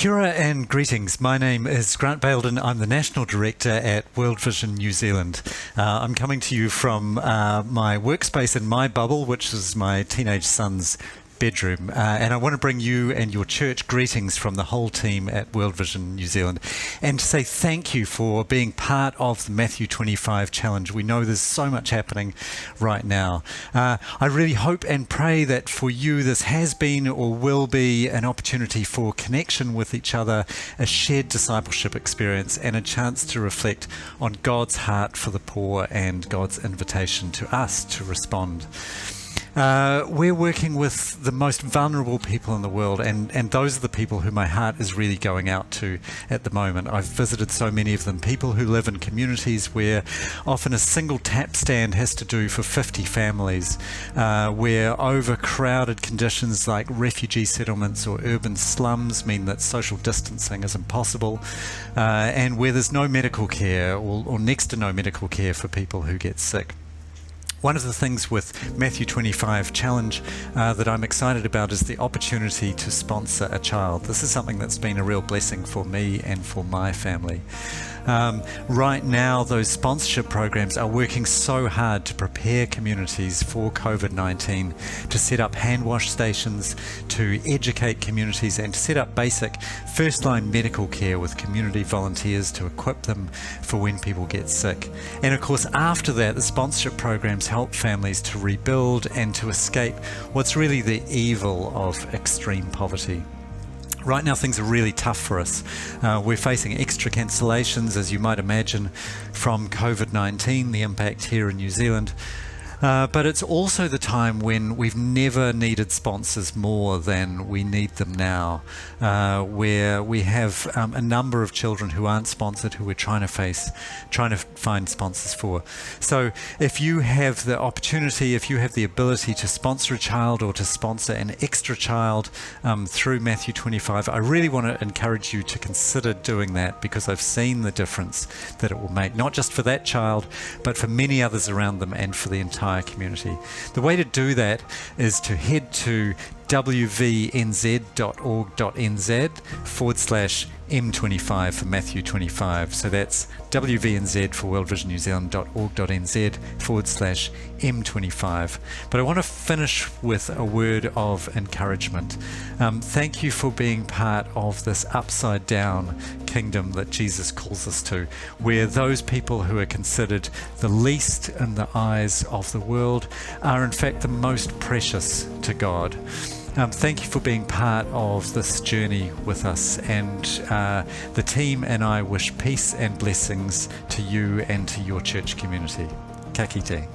Kia ora and greetings. My name is Grant Bayldon. I'm the National Director at World Vision New Zealand. I'm coming to you from my workspace in my bubble, which is my teenage son's bedroom, and I want to bring you and your church greetings from the whole team at World Vision New Zealand, and to say thank you for being part of the Matthew 25 challenge. We know there's so much happening right now. I really hope and pray that for you this has been or will be an opportunity for connection with each other, a shared discipleship experience, and a chance to reflect on God's heart for the poor and God's invitation to us to respond. We're working with the most vulnerable people in the world, and those are the people who my heart is really going out to at the moment. I've visited so many of them, people who live in communities where often a single tap stand has to do for 50 families, where overcrowded conditions like refugee settlements or urban slums mean that social distancing is impossible, and where there's no medical care or next to no medical care for people who get sick. One of the things with Matthew 25 Challenge that I'm excited about is the opportunity to sponsor a child. This is something that's been a real blessing for me and for my family. Right now, those sponsorship programs are working so hard to prepare communities for COVID-19, to set up hand wash stations, to educate communities, and to set up basic first-line medical care with community volunteers to equip them for when people get sick. And of course, after that, the sponsorship programs help families to rebuild and to escape what's really the evil of extreme poverty. Right now things are really tough for us. We're facing extra cancellations, as you might imagine, from COVID-19, the impact here in New Zealand. But it's also the time when we've never needed sponsors more than we need them now, where we have a number of children who aren't sponsored, who we're trying to find sponsors for. So if you have the opportunity, if you have the ability to sponsor a child or to sponsor an extra child through Matthew 25, I really want to encourage you to consider doing that, because I've seen the difference that it will make, not just for that child, but for many others around them and for the entire community. The way to do that is to head to wvnz.org.nz/M25 for Matthew 25. So that's wvnz for World Vision New Zealand.org.nz/M25. But I want to finish with a word of encouragement. Thank you for being part of this upside down kingdom that Jesus calls us to, where those people who are considered the least in the eyes of the world are in fact the most precious to God. Thank you for being part of this journey with us, and the team and I wish peace and blessings to you and to your church community. Ka kite.